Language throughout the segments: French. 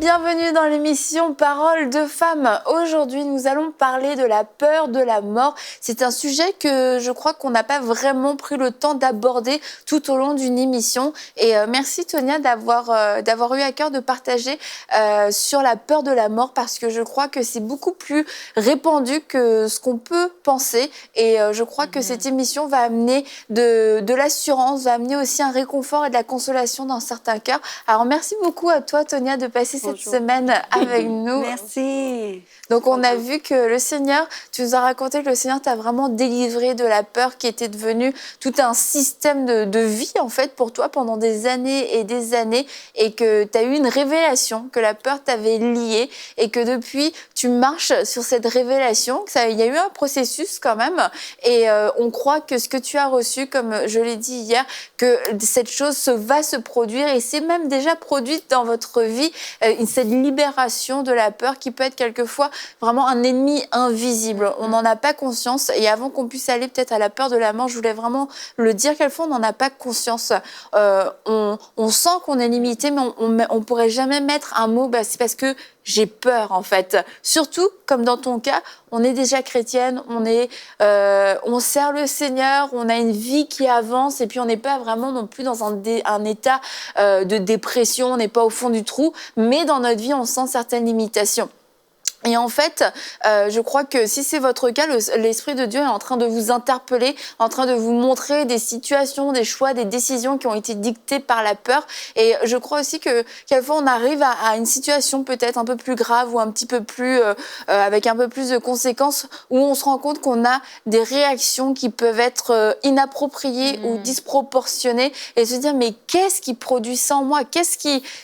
bienvenue dans l'émission Parole de femmes. Aujourd'hui, nous allons parler de la peur de la mort. C'est un sujet que je crois qu'on n'a pas vraiment pris le temps d'aborder tout au long d'une émission. Et merci Tonia d'avoir eu à cœur de partager sur la peur de la mort parce que je crois que c'est beaucoup plus répandu que ce qu'on peut penser. Et je crois que cette émission va amener de l'assurance, va amener aussi un réconfort et de la consolation dans certains cœurs. Alors merci beaucoup à toi Tonia de passer cette semaine avec nous. Merci. Donc on a vu que le Seigneur, tu nous as raconté que le Seigneur t'a vraiment délivré de la peur qui était devenue tout un système de vie en fait pour toi pendant des années et que tu as eu une révélation, que la peur t'avait liée et que depuis tu marches sur cette révélation, il y a eu un processus quand même et on croit que ce que tu as reçu, comme je l'ai dit hier, que cette chose va se produire et c'est même déjà produite dans votre vie, cette libération de la peur qui peut être quelquefois vraiment un ennemi invisible. On n'en a pas conscience et avant qu'on puisse aller peut-être à la peur de la mort, je voulais vraiment le dire, quelquefois on n'en a pas conscience. On sent qu'on est limité, mais on pourrait jamais mettre un mot, c'est parce que j'ai peur en fait. Surtout, comme dans ton cas, on est déjà chrétienne, on sert le Seigneur, on a une vie qui avance et puis on n'est pas vraiment non plus dans un état de dépression, on n'est pas au fond du trou, mais dans notre vie, on sent certaines limitations. Et en fait, je crois que si c'est votre cas, l'Esprit de Dieu est en train de vous interpeller, en train de vous montrer des situations, des choix, des décisions qui ont été dictées par la peur. Et je crois aussi que quelquefois on arrive à une situation peut-être un peu plus grave ou un petit peu plus avec un peu plus de conséquences où on se rend compte qu'on a des réactions qui peuvent être inappropriées ou disproportionnées et se dire mais qu'est-ce qui produit ça en moi ?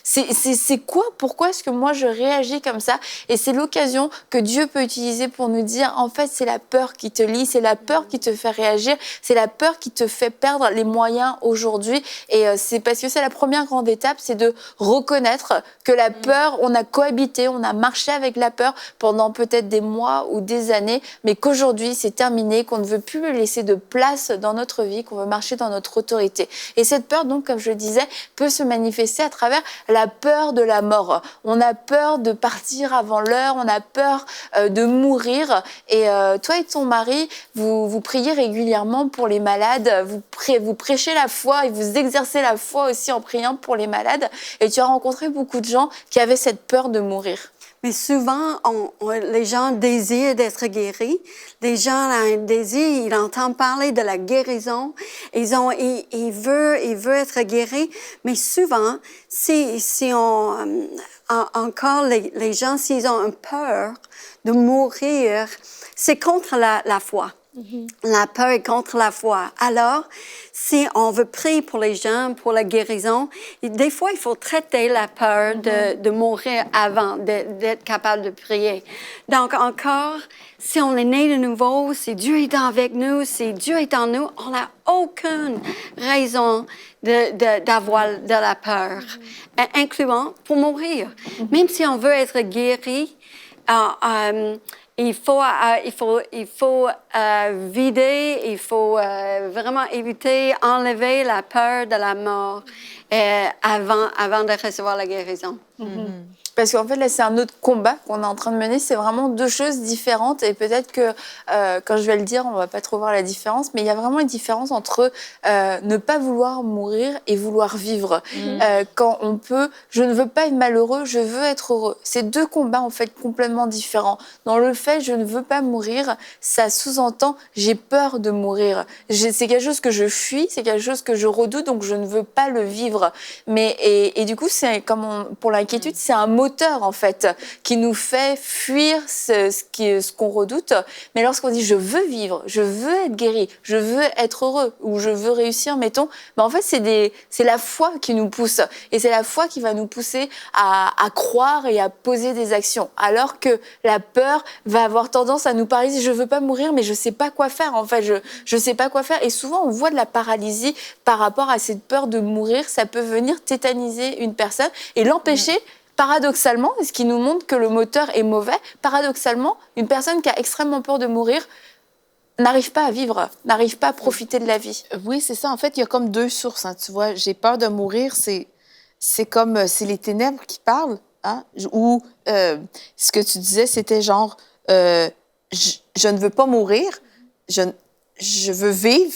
C'est quoi ? Pourquoi est-ce que moi je réagis comme ça ? Et c'est l'occasion que Dieu peut utiliser pour nous dire en fait c'est la peur qui te lie, c'est la peur qui te fait réagir, c'est la peur qui te fait perdre les moyens aujourd'hui et c'est parce que c'est la première grande étape, c'est de reconnaître que la peur, on a cohabité, on a marché avec la peur pendant peut-être des mois ou des années, mais qu'aujourd'hui c'est terminé, qu'on ne veut plus lui laisser de place dans notre vie, qu'on veut marcher dans notre autorité. Et cette peur donc, comme je le disais, peut se manifester à travers la peur de la mort. On a peur de partir avant l'heure, on a peur de mourir. Et toi et ton mari, vous priez régulièrement pour les malades, vous prêchez la foi et vous exercez la foi aussi en priant pour les malades. Et tu as rencontré beaucoup de gens qui avaient cette peur de mourir. Mais souvent, les gens désirent d'être guéris. Les gens ont un désir, ils entendent parler de la guérison. Ils veulent être guéris. Mais souvent, si on... encore les gens, s'ils ont une peur de mourir, c'est contre la foi. La peur est contre la foi. Alors, si on veut prier pour les gens, pour la guérison, des fois, il faut traiter la peur de mourir avant d'être capable de prier. Donc, encore, si on est né de nouveau, si Dieu est avec nous, si Dieu est en nous, on n'a aucune raison d'avoir de la peur, incluant pour mourir. Même si on veut être guéri, il faut vider, il faut vraiment éviter, enlever la peur de la mort avant de recevoir la guérison. Parce qu'en fait, là, c'est un autre combat qu'on est en train de mener. C'est vraiment deux choses différentes. Et peut-être que, quand je vais le dire, on va pas trop voir la différence. Mais il y a vraiment une différence entre ne pas vouloir mourir et vouloir vivre. Quand on peut... Je ne veux pas être malheureux, je veux être heureux. C'est deux combats, en fait, complètement différents. Dans le fait, je ne veux pas mourir, ça sous-entend j'ai peur de mourir. C'est quelque chose que je fuis, c'est quelque chose que je redoute, donc je ne veux pas le vivre. Et du coup, c'est comme pour l'inquiétude, c'est un moteur en fait qui nous fait fuir ce qu'on redoute. Mais lorsqu'on dit je veux vivre, je veux être guéri, je veux être heureux ou je veux réussir, mettons, en fait c'est la foi qui nous pousse et c'est la foi qui va nous pousser à croire et à poser des actions. Alors que la peur va avoir tendance à nous paralyser. Je veux pas mourir, mais je sais pas quoi faire. En fait, je sais pas quoi faire. Et souvent on voit de la paralysie par rapport à cette peur de mourir. Ça peut venir tétaniser une personne et l'empêcher. Paradoxalement, ce qui nous montre que le moteur est mauvais, paradoxalement, une personne qui a extrêmement peur de mourir n'arrive pas à vivre, n'arrive pas à profiter de la vie. Oui, c'est ça. En fait, il y a comme deux sources, tu vois. J'ai peur de mourir, c'est comme, c'est les ténèbres qui parlent. Hein? Ou ce que tu disais, c'était genre, je ne veux pas mourir, je veux vivre,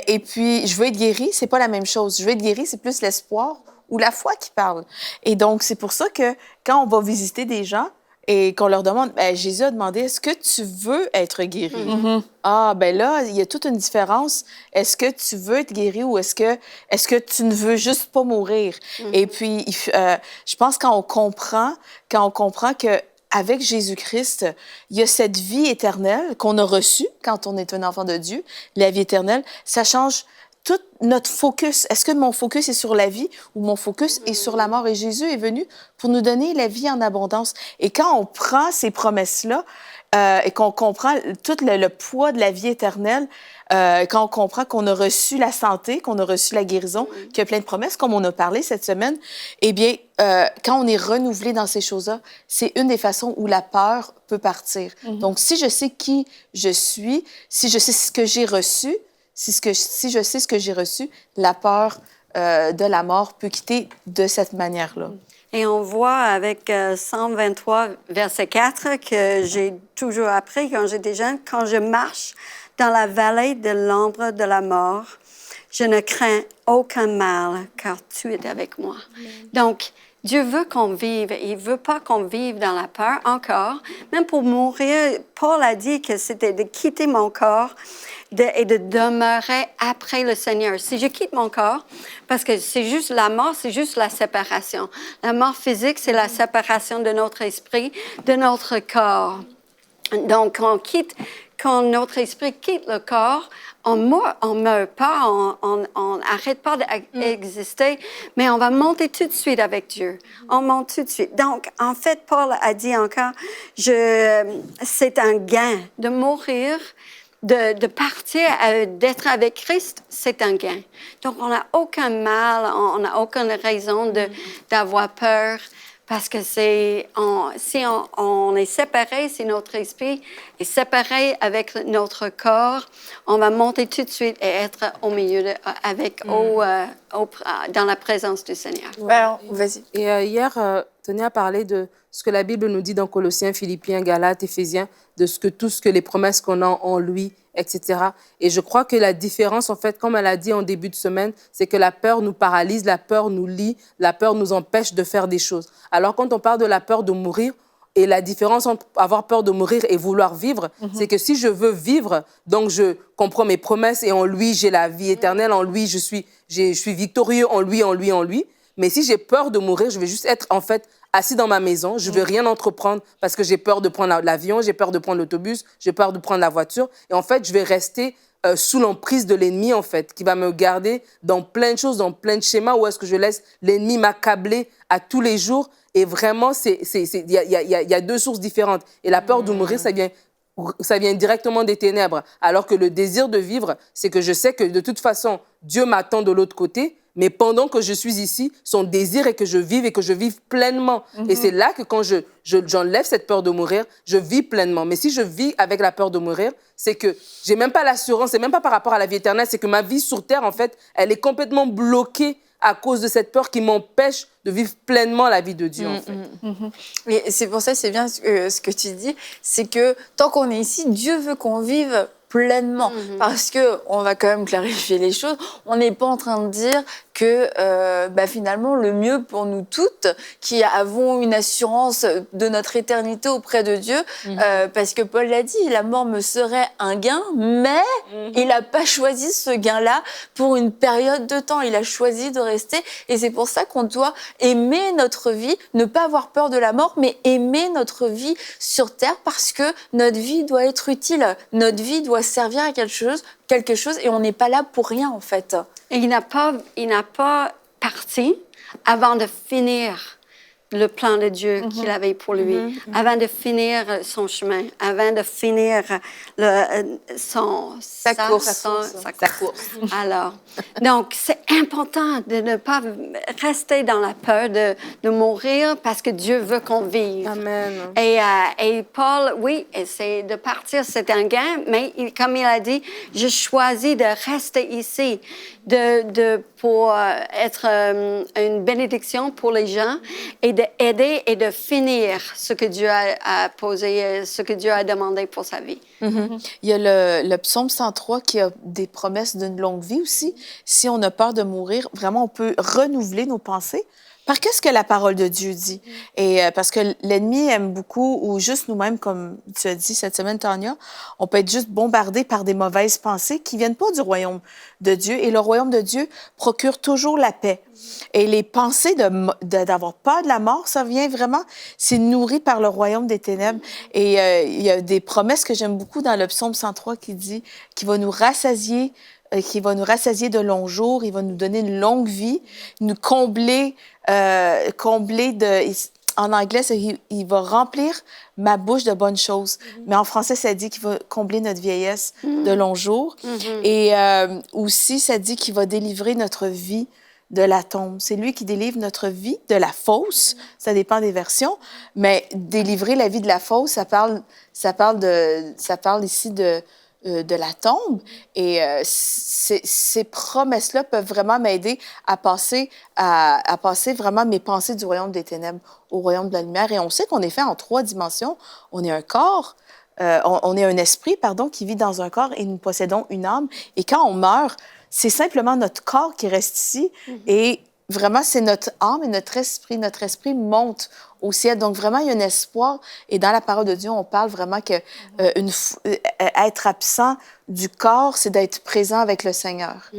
et puis je veux être guérie. C'est pas la même chose. Je veux être guérie, c'est plus l'espoir ou la foi qui parle. Et donc, c'est pour ça que quand on va visiter des gens et qu'on leur demande, ben, Jésus a demandé, est-ce que tu veux être guéri? Mm-hmm. Ah, ben là, il y a toute une différence. Est-ce que tu veux être guéri ou est-ce que tu ne veux juste pas mourir? Et puis, je pense quand on comprend que avec Jésus-Christ, il y a cette vie éternelle qu'on a reçue quand on est un enfant de Dieu, la vie éternelle, ça change tout notre focus. Est-ce que mon focus est sur la vie ou mon focus est sur la mort? Et Jésus est venu pour nous donner la vie en abondance. Et quand on prend ces promesses-là et qu'on comprend tout le poids de la vie éternelle, quand on comprend qu'on a reçu la santé, qu'on a reçu la guérison, qu'il y a plein de promesses, comme on a parlé cette semaine, eh bien, quand on est renouvelé dans ces choses-là, c'est une des façons où la peur peut partir. Donc, si je sais qui je suis, si je sais ce que j'ai reçu, si je sais ce que j'ai reçu, la peur de la mort peut quitter de cette manière-là. Et on voit avec Psaume 23, verset 4, que j'ai toujours appris quand j'étais jeune, quand je marche dans la vallée de l'ombre de la mort, je ne crains aucun mal, car tu es avec moi. Donc, Dieu veut qu'on vive. Il ne veut pas qu'on vive dans la peur encore. Même pour mourir, Paul a dit que c'était de quitter mon corps et de demeurer après le Seigneur. Si je quitte mon corps, parce que c'est juste la mort, c'est juste la séparation. La mort physique, c'est la séparation de notre esprit, de notre corps. Donc, quand notre esprit quitte le corps, on meurt pas, on n'arrête pas d'exister, mais on va monter tout de suite avec Dieu. On monte tout de suite. Donc, en fait, Paul a dit encore, c'est un gain de mourir, de partir, d'être avec Christ, c'est un gain. Donc, on n'a aucun mal, on n'a aucune raison d'avoir peur. Parce que si on est séparé, si notre esprit est séparé avec notre corps, on va monter tout de suite et être au milieu, dans la présence du Seigneur. Ouais. Alors, vas-y. Et hier, Tony a parlé de ce que la Bible nous dit dans Colossiens, Philippiens, Galates, Éphésiens, de tout ce que les promesses qu'on a en lui, etc. Et je crois que la différence, en fait, comme elle a dit en début de semaine, c'est que la peur nous paralyse, la peur nous lie, la peur nous empêche de faire des choses. Alors, quand on parle de la peur de mourir, et la différence entre avoir peur de mourir et vouloir vivre, c'est que si je veux vivre, donc je comprends mes promesses et en lui, j'ai la vie éternelle, en lui, je suis victorieux, en lui. Mais si j'ai peur de mourir, je vais juste être, en fait, assis dans ma maison, je ne veux rien entreprendre parce que j'ai peur de prendre l'avion, j'ai peur de prendre l'autobus, j'ai peur de prendre la voiture. Et en fait, je vais rester sous l'emprise de l'ennemi, en fait, qui va me garder dans plein de choses, dans plein de schémas, où est-ce que je laisse l'ennemi m'accabler à tous les jours. Et vraiment, il y a deux sources différentes. Et la peur de mourir, ça vient directement des ténèbres. Alors que le désir de vivre, c'est que je sais que de toute façon, Dieu m'attend de l'autre côté. Mais pendant que je suis ici, son désir est que je vive et que je vive pleinement. Et c'est là que quand j'enlève cette peur de mourir, je vis pleinement. Mais si je vis avec la peur de mourir, c'est que j'ai même pas l'assurance, c'est même pas par rapport à la vie éternelle, c'est que ma vie sur Terre, en fait, elle est complètement bloquée à cause de cette peur qui m'empêche de vivre pleinement la vie de Dieu, en fait. Et c'est pour ça, c'est bien ce que tu dis, c'est que tant qu'on est ici, Dieu veut qu'on vive pleinement. Parce que, on va quand même clarifier les choses, on n'est pas en train de dire que finalement, le mieux pour nous toutes, qui avons une assurance de notre éternité auprès de Dieu, parce que Paul l'a dit, la mort me serait un gain, mais il n'a pas choisi ce gain-là pour une période de temps. Il a choisi de rester. Et c'est pour ça qu'on doit aimer notre vie, ne pas avoir peur de la mort, mais aimer notre vie sur Terre, parce que notre vie doit être utile. Notre vie doit servir à quelque chose et on n'est pas là pour rien, en fait. Et il n'a pas parti avant de finir le plan de Dieu qu'il avait pour lui, avant de finir son chemin, avant de finir sa course. Alors, donc, c'est important de ne pas rester dans la peur de mourir parce que Dieu veut qu'on vive. Amen. Et Paul, oui, c'est de partir, c'est un gain, mais comme il a dit, je choisis de rester ici, de pour être une bénédiction pour les gens et d'aider et de finir ce que Dieu a posé, ce que Dieu a demandé pour sa vie. Il y a le psaume 103 qui a des promesses d'une longue vie aussi. Si on a peur de mourir, vraiment, on peut renouveler nos pensées. Par qu'est-ce que la parole de Dieu dit? Et parce que l'ennemi aime beaucoup, ou juste nous-mêmes, comme tu as dit cette semaine, Tania, on peut être juste bombardé par des mauvaises pensées qui viennent pas du royaume de Dieu. Et le royaume de Dieu procure toujours la paix. Et les pensées d'avoir peur de la mort, ça vient vraiment, c'est nourri par le royaume des ténèbres. Et il y a des promesses que j'aime beaucoup dans le psaume 103 qui dit qu'il va nous rassasier, de longs jours, il va nous donner une longue vie, nous combler en anglais, il va remplir ma bouche de bonnes choses. Mais en français, ça dit qu'il va combler notre vieillesse de longs jours. Et aussi, ça dit qu'il va délivrer notre vie de la tombe. C'est lui qui délivre notre vie de la fausse. Ça dépend des versions. Mais délivrer la vie de la fausse, ça parle ici de la tombe. Et ces promesses-là peuvent vraiment m'aider à passer vraiment mes pensées du royaume des ténèbres au royaume de la lumière. Et on sait qu'on est fait en 3 dimensions. On est un corps, on est un esprit, qui vit dans un corps et nous possédons une âme. Et quand on meurt, c'est simplement notre corps qui reste ici. Et vraiment, c'est notre âme et notre esprit. Notre esprit monte au ciel. Donc, vraiment, il y a un espoir. Et dans la parole de Dieu, on parle vraiment que être absent du corps, c'est d'être présent avec le Seigneur.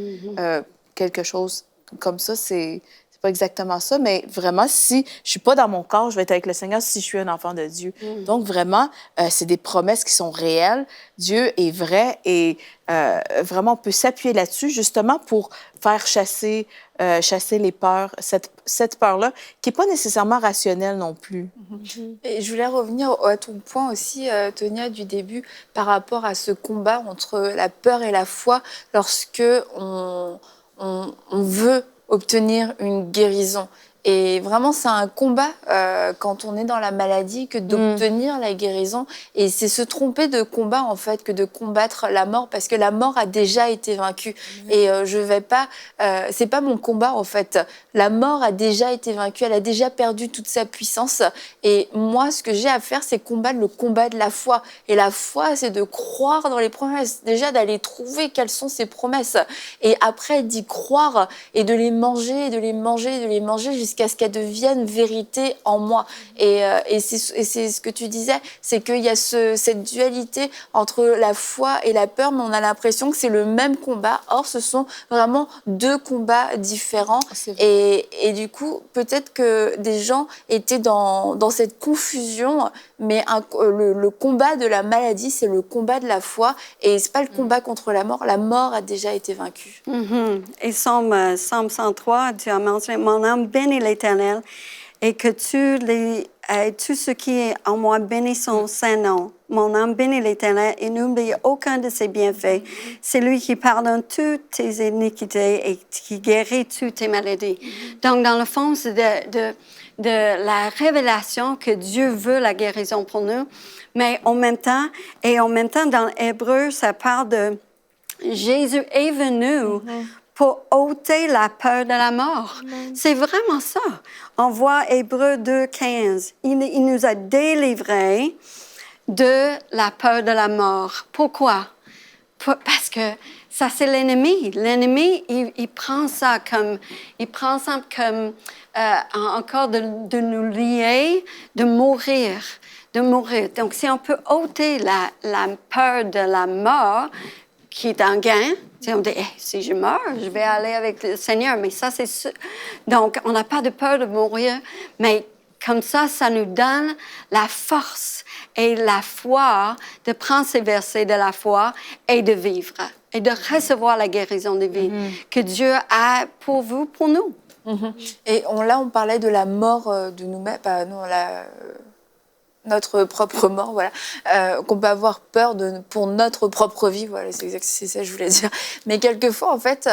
Quelque chose comme ça, c'est pas exactement ça, mais vraiment, si je suis pas dans mon corps, je vais être avec le Seigneur si je suis un enfant de Dieu. Donc, vraiment, c'est des promesses qui sont réelles. Dieu est vrai et vraiment, on peut s'appuyer là-dessus justement pour faire chasser les peurs, cette peur-là, qui n'est pas nécessairement rationnelle non plus. Et je voulais revenir à ton point aussi, Tonia, du début, par rapport à ce combat entre la peur et la foi lorsque on veut obtenir une guérison. Et vraiment, c'est un combat quand on est dans la maladie que d'obtenir la guérison. Et c'est se tromper de combat, en fait, que de combattre la mort, parce que la mort a déjà été vaincue. Et je vais pas... c'est pas mon combat, en fait. La mort a déjà été vaincue, elle a déjà perdu toute sa puissance. Et moi, ce que j'ai à faire, c'est combattre le combat de la foi. Et la foi, c'est de croire dans les promesses. Déjà, d'aller trouver quelles sont ces promesses. Et après, d'y croire et de les manger, de les manger, de les manger jusqu'à ce qu'elles deviennent vérité en moi. Et c'est ce que tu disais, c'est qu'il y a cette dualité entre la foi et la peur, mais on a l'impression que c'est le même combat. Or, ce sont vraiment 2 combats différents. Et du coup, peut-être que des gens étaient dans cette confusion, mais le combat de la maladie, c'est le combat de la foi, et c'est pas le combat contre la mort. La mort a déjà été vaincue. Et Psaume 103, tu as mentionné, mon âme bénit l'Éternel, et que tout ce qui est en moi bénit son Saint-Nom. Mon âme bénit l'Éternel et n'oublie aucun de ses bienfaits. C'est lui qui pardonne toutes tes iniquités et qui guérit toutes tes maladies. Donc, dans le fond, c'est de la révélation que Dieu veut la guérison pour nous, mais en même temps, dans l'hébreu, ça parle de Jésus est venu pour ôter la peur de la mort. C'est vraiment ça. On voit Hébreux 2:15. Il nous a délivrés de la peur de la mort. Pourquoi? Parce que ça, c'est l'ennemi. L'ennemi, il prend ça comme encore de nous lier, de mourir. Donc, si on peut ôter la peur de la mort, qui est un gain. On dit, si je meurs, je vais aller avec le Seigneur. Mais ça, c'est sûr. Donc, on n'a pas de peur de mourir, mais comme ça nous donne la force et la foi de prendre ces versets de la foi et de vivre et de recevoir la guérison divine que Dieu a pour vous, pour nous. Et là, on parlait de la mort de nous-mêmes. notre propre mort, voilà, qu'on peut avoir peur pour notre propre vie, voilà, c'est ça que je voulais dire. Mais quelquefois, en fait,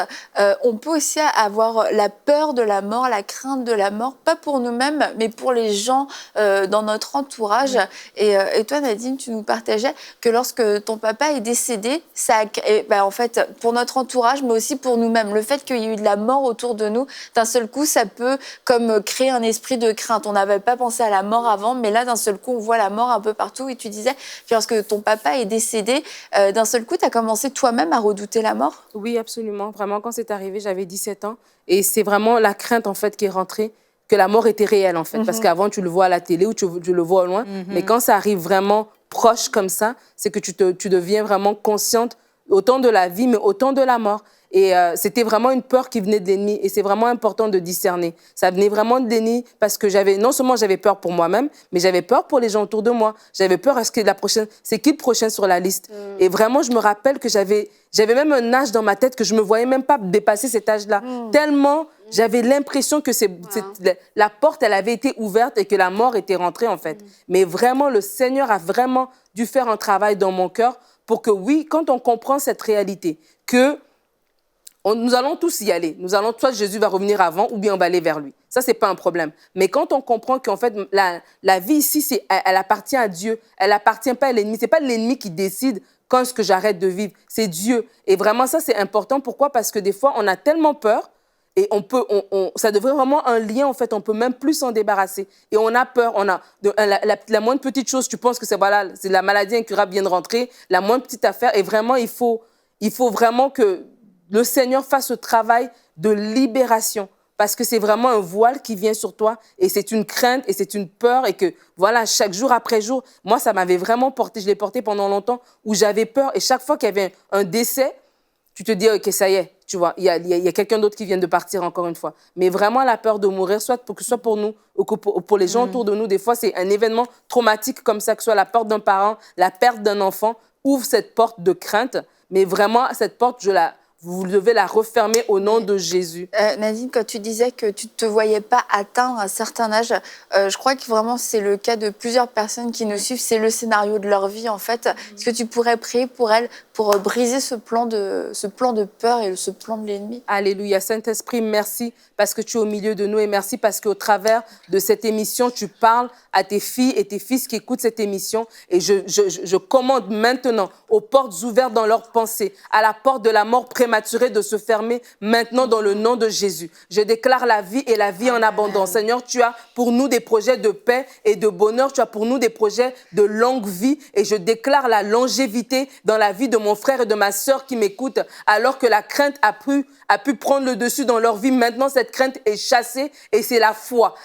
on peut aussi avoir la peur de la mort, la crainte de la mort, pas pour nous-mêmes, mais pour les gens dans notre entourage. Et toi, Nadine, tu nous partageais que lorsque ton papa est décédé, en fait, pour notre entourage, mais aussi pour nous-mêmes, le fait qu'il y ait eu de la mort autour de nous, d'un seul coup, ça peut comme créer un esprit de crainte. On n'avait pas pensé à la mort avant, mais là, d'un seul coup, on voit la mort un peu partout. Et tu disais que lorsque ton papa est décédé, d'un seul coup, tu as commencé toi-même à redouter la mort? Oui, absolument. Vraiment, quand c'est arrivé, j'avais 17 ans. Et c'est vraiment la crainte, en fait, qui est rentrée, que la mort était réelle, en fait. Parce qu'avant, tu le vois à la télé ou tu le vois au loin. Mais quand ça arrive vraiment proche comme ça, c'est que tu deviens vraiment consciente autant de la vie, mais autant de la mort. Et c'était vraiment une peur qui venait de l'ennemi. Et c'est vraiment important de discerner. Ça venait vraiment de l'ennemi parce que non seulement j'avais peur pour moi-même, mais j'avais peur pour les gens autour de moi. J'avais peur, c'est qui le prochain sur la liste? Et vraiment, je me rappelle que j'avais même un âge dans ma tête que je me voyais même pas dépasser cet âge-là. Tellement j'avais l'impression que la porte, elle avait été ouverte et que la mort était rentrée, en fait. Mais vraiment, le Seigneur a vraiment dû faire un travail dans mon cœur pour que, oui, quand on comprend cette réalité, que nous allons tous y aller. Soit Jésus va revenir avant ou bien on va aller vers lui. Ça, ce n'est pas un problème. Mais quand on comprend qu'en fait, la vie ici, elle appartient à Dieu. Elle n'appartient pas à l'ennemi. Ce n'est pas l'ennemi qui décide quand est-ce que j'arrête de vivre. C'est Dieu. Et vraiment, ça, c'est important. Pourquoi? Parce que des fois, on a tellement peur et ça devrait vraiment un lien, en fait. On peut même plus s'en débarrasser. Et on a peur. La moindre petite chose, tu penses que c'est la maladie incurable vient de rentrer, la moindre petite affaire. Et vraiment, il faut vraiment que le Seigneur fasse ce travail de libération parce que c'est vraiment un voile qui vient sur toi et c'est une crainte et c'est une peur et que, voilà, chaque jour après jour, moi, ça m'avait vraiment porté, je l'ai porté pendant longtemps où j'avais peur et chaque fois qu'il y avait un décès, tu te dis, OK, ça y est, tu vois, il y a quelqu'un d'autre qui vient de partir encore une fois. Mais vraiment, la peur de mourir, soit pour nous ou pour les gens autour de nous, des fois, c'est un événement traumatique comme ça, que ce soit la perte d'un parent, la perte d'un enfant, ouvre cette porte de crainte. Mais vraiment, cette porte, vous devez la refermer au nom de Jésus. Nadine, quand tu disais que tu ne te voyais pas atteindre un certain âge, je crois que vraiment c'est le cas de plusieurs personnes qui nous suivent. C'est le scénario de leur vie, en fait. Est-ce que tu pourrais prier pour elles, pour briser ce plan de peur et ce plan de l'ennemi? Alléluia. Saint-Esprit, merci parce que tu es au milieu de nous et merci parce qu'au travers de cette émission, tu parles à tes filles et tes fils qui écoutent cette émission. Et je commande maintenant aux portes ouvertes dans leurs pensées, à la porte de la mort prématurée de se fermer maintenant dans le nom de Jésus. Je déclare la vie et la vie en abondance. Seigneur, tu as pour nous des projets de paix et de bonheur. Tu as pour nous des projets de longue vie et je déclare la longévité dans la vie de mon frère et de ma sœur qui m'écoutent alors que la crainte a pu prendre le dessus dans leur vie. Maintenant, cette crainte est chassée et c'est la foi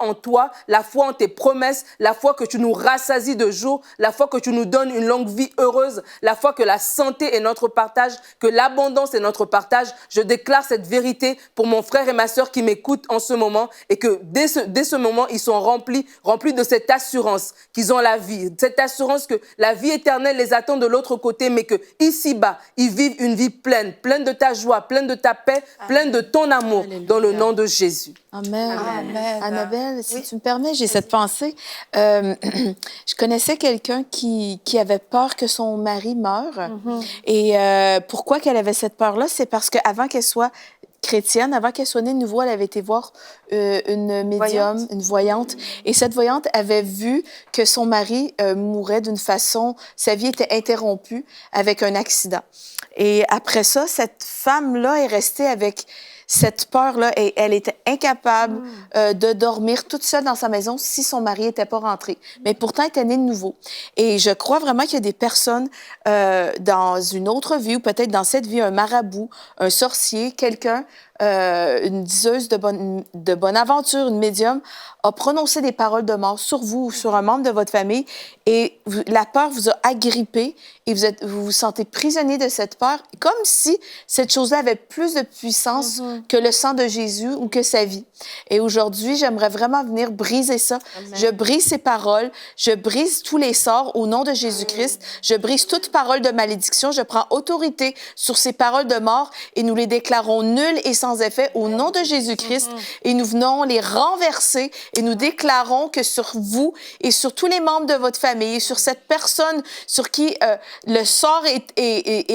en toi, la foi en tes promesses, la foi que tu nous rassasies de jour, la foi que tu nous donnes une longue vie heureuse, la foi que la santé est notre partage, que l'abondance est notre partage. Je déclare cette vérité pour mon frère et ma sœur qui m'écoutent en ce moment et que dès ce moment, ils sont remplis de cette assurance qu'ils ont la vie, cette assurance que la vie éternelle les attend de l'autre côté, mais que ici-bas, ils vivent une vie pleine de ta joie, pleine de ta paix, pleine de ton amour, dans le nom de Jésus. Amen. Amen. Annabelle, si tu me permets, j'ai cette pensée. Je connaissais quelqu'un qui avait peur que son mari meure. Et pourquoi qu'elle avait cette peur-là? C'est parce qu'avant qu'elle soit chrétienne, avant qu'elle soit née de nouveau, elle avait été voir une médium, une voyante. Et cette voyante avait vu que son mari mourait d'une façon... Sa vie était interrompue avec un accident. Et après ça, cette femme-là est restée avec cette peur-là et elle était incapable de dormir toute seule dans sa maison si son mari n'était pas rentré. Mais pourtant, elle était née de nouveau. Et je crois vraiment qu'il y a des personnes dans une autre vie ou peut-être dans cette vie, un marabout, un sorcier, quelqu'un, une diseuse de bonne aventure, une médium, a prononcé des paroles de mort sur vous ou sur un membre de votre famille et la peur vous a agrippé et vous vous sentez prisonnier de cette peur, comme si cette chose-là avait plus de puissance que le sang de Jésus ou que sa vie. Et aujourd'hui, j'aimerais vraiment venir briser ça. Amen. Je brise ces paroles, je brise tous les sorts au nom de Jésus-Christ, je brise toute parole de malédiction, je prends autorité sur ces paroles de mort et nous les déclarons nulles et sans sans effet au nom de Jésus-Christ et nous venons les renverser et nous déclarons que sur vous et sur tous les membres de votre famille et sur cette personne sur qui le sort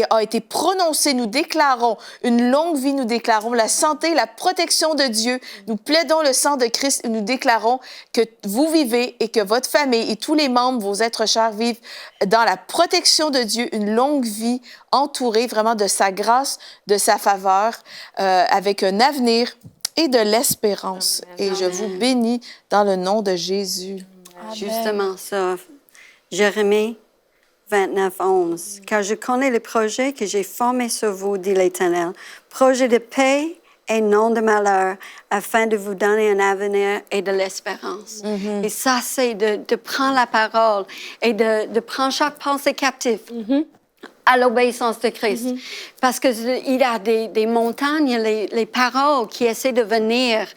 a été prononcé, nous déclarons une longue vie, nous déclarons la santé, la protection de Dieu, nous plaidons le sang de Christ et nous déclarons que vous vivez et que votre famille et tous les membres, vos êtres chers, vivent dans la protection de Dieu, une longue vie entourée vraiment de sa grâce, de sa faveur, avec un avenir et de l'espérance. Et je vous bénis dans le nom de Jésus. Amen. Justement ça. Jérémie 29, 11. Car je connais les projets que j'ai formés sur vous, dit l'Éternel. Projets de paix et non de malheur, afin de vous donner un avenir et de l'espérance. Et ça, c'est de prendre la parole et de prendre chaque pensée captive à l'obéissance de Christ. Parce qu'il y a des montagnes, les paroles qui essaient de venir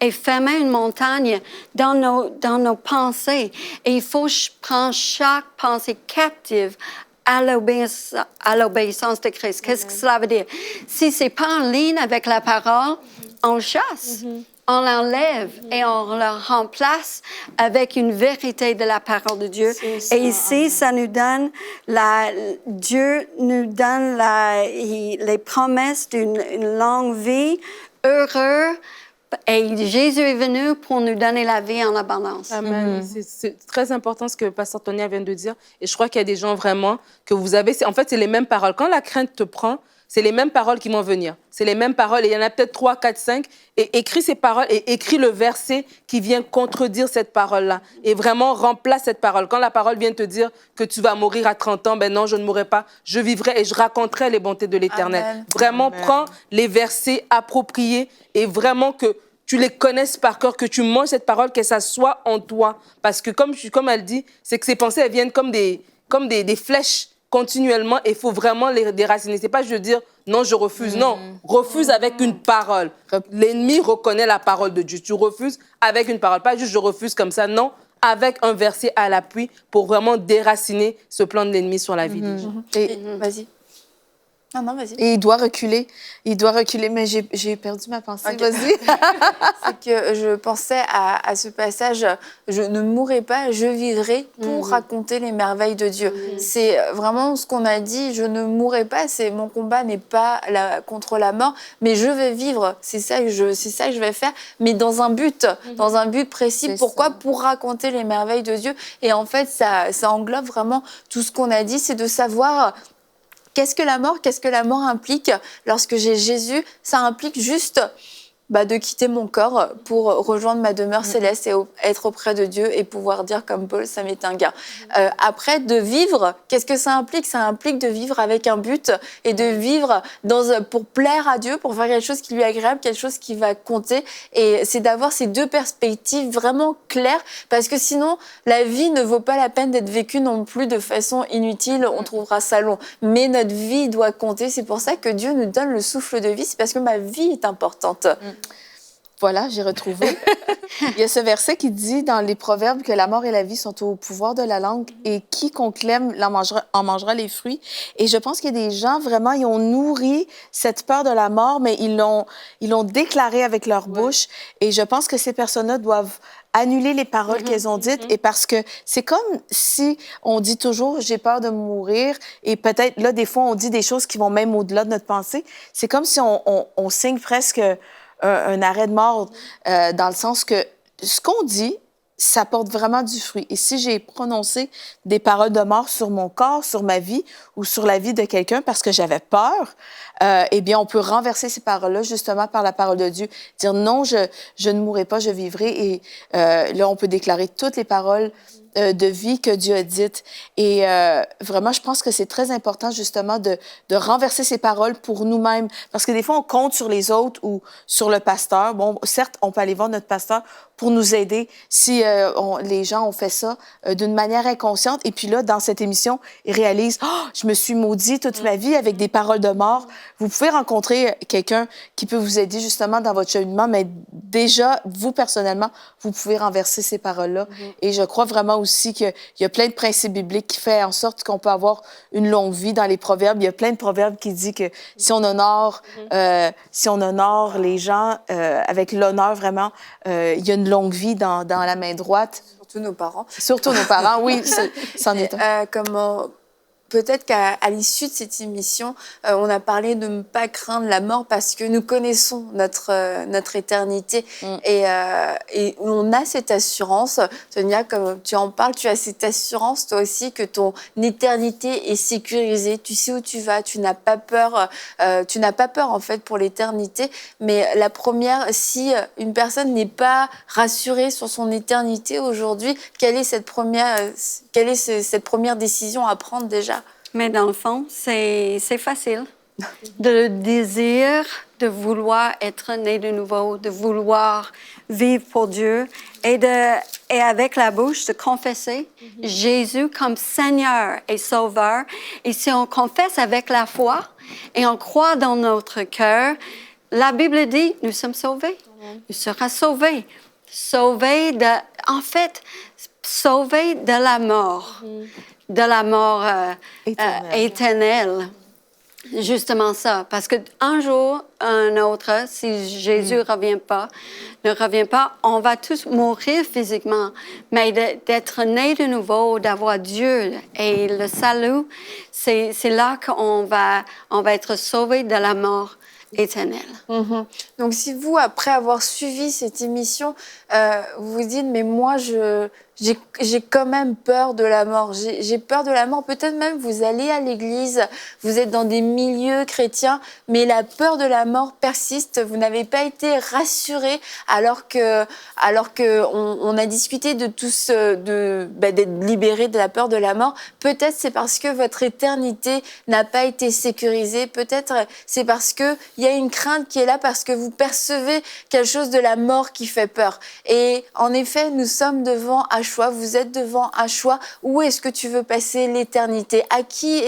et fermer une montagne dans nos pensées. Et il faut prendre chaque pensée captive à l'obéissance de Christ. Qu'est-ce que cela veut dire? Si ce n'est pas en ligne avec la parole, on le chasse. On l'enlève et on le remplace avec une vérité de la parole de Dieu. Et ici, ça nous donne Dieu nous donne les promesses d'une longue vie, heureux. Et Jésus est venu pour nous donner la vie en abondance. Amen. C'est très important ce que Pasteur Tonia vient de dire. Et je crois qu'il y a des gens vraiment que vous avez... En fait, c'est les mêmes paroles. Quand la crainte te prend, c'est les mêmes paroles qui vont venir. C'est les mêmes paroles. Et il y en a peut-être 3, 4, 5. Et écris ces paroles et écris le verset qui vient contredire cette parole-là. Et vraiment remplace cette parole. Quand la parole vient te dire que tu vas mourir à 30 ans, ben non, je ne mourrai pas. Je vivrai et je raconterai les bontés de l'Éternel. Amen. Vraiment, Amen. prends les versets appropriés et vraiment que tu les connaisses par cœur, que tu manges cette parole, que ça soit en toi. Parce que comme elle dit, c'est que ces pensées, elles viennent comme des flèches continuellement et il faut vraiment les déraciner. C'est pas juste dire non, je refuse. Non, refuse avec une parole. L'ennemi reconnaît la parole de Dieu. Tu refuses avec une parole, pas juste je refuse comme ça. Non, avec un verset à l'appui pour vraiment déraciner ce plan de l'ennemi sur la vie des gens. Vas-y. Non, vas-y. Et il doit reculer, mais j'ai perdu ma pensée. Ok. Vas-y. C'est que je pensais à ce passage, je ne mourrai pas, je vivrai pour raconter les merveilles de Dieu. C'est vraiment ce qu'on a dit, je ne mourrai pas, c'est mon combat n'est pas contre la mort, mais je vais vivre, c'est ça que je vais faire, mais dans un but précis. C'est Pourquoi? ça. Pour raconter les merveilles de Dieu. Et en fait, ça englobe vraiment tout ce qu'on a dit, c'est de savoir... Qu'est-ce que la mort implique? Lorsque j'ai Jésus, ça implique juste de quitter mon corps pour rejoindre ma demeure céleste et être auprès de Dieu et pouvoir dire comme Paul, ça m'est un gain. Après, de vivre, qu'est-ce que ça implique? Ça implique de vivre avec un but et de vivre pour plaire à Dieu, pour faire quelque chose qui lui est agréable, quelque chose qui va compter. Et c'est d'avoir ces deux perspectives vraiment claires parce que sinon, la vie ne vaut pas la peine d'être vécue non plus de façon inutile. On trouvera ça long. Mais notre vie doit compter. C'est pour ça que Dieu nous donne le souffle de vie. C'est parce que ma vie est importante. Voilà, j'ai retrouvé. Il y a ce verset qui dit dans les Proverbes que la mort et la vie sont au pouvoir de la langue et quiconque l'aime en mangera les fruits. Et je pense qu'il y a des gens, vraiment, ils ont nourri cette peur de la mort, mais ils l'ont déclaré avec leur bouche. Et je pense que ces personnes-là doivent annuler les paroles qu'elles ont dites. Et parce que c'est comme si on dit toujours « j'ai peur de mourir » et peut-être, là, des fois, on dit des choses qui vont même au-delà de notre pensée. C'est comme si on signe presque... un arrêt de mort dans le sens que ce qu'on dit, ça porte vraiment du fruit. Et si j'ai prononcé des paroles de mort sur mon corps, sur ma vie ou sur la vie de quelqu'un parce que j'avais peur, eh bien, on peut renverser ces paroles-là justement par la parole de Dieu. Dire non, je ne mourrai pas, je vivrai. Et là, on peut déclarer toutes les paroles de vie que Dieu a dites. Et vraiment, je pense que c'est très important justement de renverser ces paroles pour nous-mêmes. Parce que des fois, on compte sur les autres ou sur le pasteur. Bon, certes, on peut aller voir notre pasteur pour nous aider si les gens ont fait ça d'une manière inconsciente. Et puis là, dans cette émission, ils réalisent « Oh, je me suis maudit toute ma vie avec des paroles de mort. » Vous pouvez rencontrer quelqu'un qui peut vous aider justement dans votre cheminement, mais déjà, vous, personnellement, vous pouvez renverser ces paroles-là. Et je crois vraiment aussi qu'il y a plein de principes bibliques qui font en sorte qu'on peut avoir une longue vie. Dans les proverbes, il y a plein de proverbes qui disent que si on honore les gens avec l'honneur vraiment, il y a une longue vie dans la main droite. Surtout nos parents. Surtout nos parents, oui, c'en est un. Peut-être qu'à l'issue de cette émission, on a parlé de ne pas craindre la mort parce que nous connaissons notre éternité et on a cette assurance. Sonia, comme tu en parles, tu as cette assurance toi aussi que ton éternité est sécurisée. Tu sais où tu vas, tu n'as pas peur en fait pour l'éternité. Mais la première, si une personne n'est pas rassurée sur son éternité aujourd'hui, quelle est cette première décision à prendre déjà? Mais dans le fond, c'est facile. De désir, de vouloir être né de nouveau, de vouloir vivre pour Dieu et avec la bouche de confesser Jésus comme Seigneur et Sauveur. Et si on confesse avec la foi et on croit dans notre cœur, la Bible dit, nous sommes sauvés. Nous serons sauvés. Sauvés de la mort. De la mort éternelle. Justement ça. Parce qu'un jour, un autre, si Jésus ne revient pas, on va tous mourir physiquement. Mais d'être né de nouveau, d'avoir Dieu et le salut, c'est là qu'on va être sauvé de la mort éternelle. Donc si vous, après avoir suivi cette émission, vous vous dites, mais moi, j'ai quand même peur de la mort. J'ai peur de la mort. Peut-être même vous allez à l'église, vous êtes dans des milieux chrétiens, mais la peur de la mort persiste. Vous n'avez pas été rassuré alors que on a discuté de d'être libéré de la peur de la mort. Peut-être c'est parce que votre éternité n'a pas été sécurisée. Peut-être c'est parce que il y a une crainte qui est là parce que vous percevez quelque chose de la mort qui fait peur. Et en effet, nous sommes devant un choix. Vous êtes devant un choix. Où est-ce que tu veux passer l'éternité? Avec qui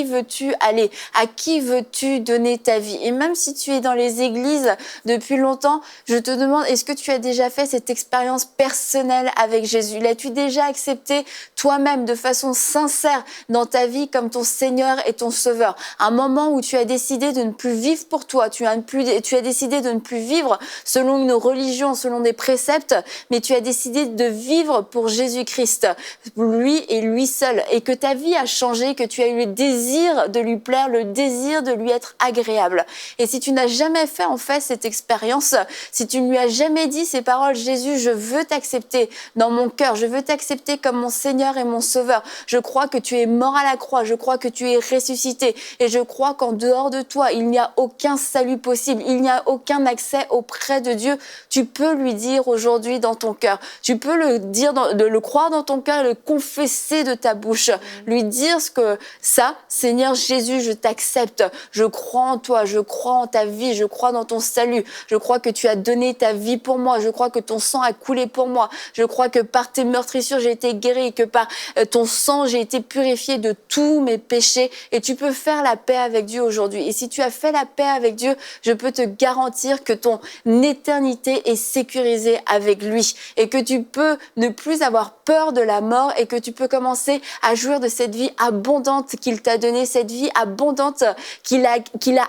veux-tu aller? À qui veux-tu donner ta vie? Et même si tu es dans les églises depuis longtemps, je te demande, est-ce que tu as déjà fait cette expérience personnelle avec Jésus? L'as-tu déjà accepté toi-même de façon sincère dans ta vie comme ton Seigneur et ton Sauveur? Un moment où tu as décidé de ne plus vivre pour toi, tu as décidé de ne plus vivre selon une religion, selon des préceptes, mais tu as décidé de vivre pour Jésus-Christ, lui et lui seul, et que ta vie a changé, que tu as eu le désir de lui plaire, le désir de lui être agréable. Et si tu n'as jamais fait en fait cette expérience, si tu ne lui as jamais dit ces paroles, Jésus, je veux t'accepter dans mon cœur, je veux t'accepter comme mon Seigneur et mon Sauveur. Je crois que tu es mort à la croix, je crois que tu es ressuscité, et je crois qu'en dehors de toi, il n'y a aucun salut possible, il n'y a aucun accès auprès de Dieu. Tu peux lui dire aujourd'hui dans ton cœur, tu peux le dire, de le croire dans ton cœur et le confesser de ta bouche, lui dire Seigneur Jésus, je t'accepte, je crois en toi, je crois en ta vie, je crois dans ton salut, je crois que tu as donné ta vie pour moi, je crois que ton sang a coulé pour moi, je crois que par tes meurtrissures j'ai été guéri, que par ton sang j'ai été purifié de tous mes péchés, et tu peux faire la paix avec Dieu aujourd'hui. Et si tu as fait la paix avec Dieu, je peux te garantir que ton éternité est sécurisée avec lui, et que tu peux ne plus avoir peur de la mort, et que tu peux commencer à jouir de cette vie abondante qu'il t'a donnée, cette vie abondante qu'il a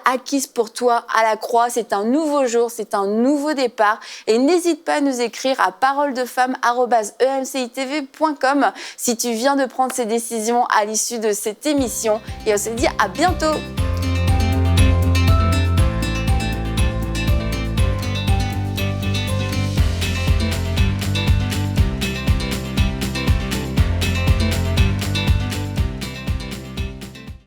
acquise pour toi à la croix. C'est un nouveau jour, c'est un nouveau départ, et n'hésite pas à nous écrire à paroledefemme@emcitv.com si tu viens de prendre ces décisions à l'issue de cette émission, et on se dit à bientôt.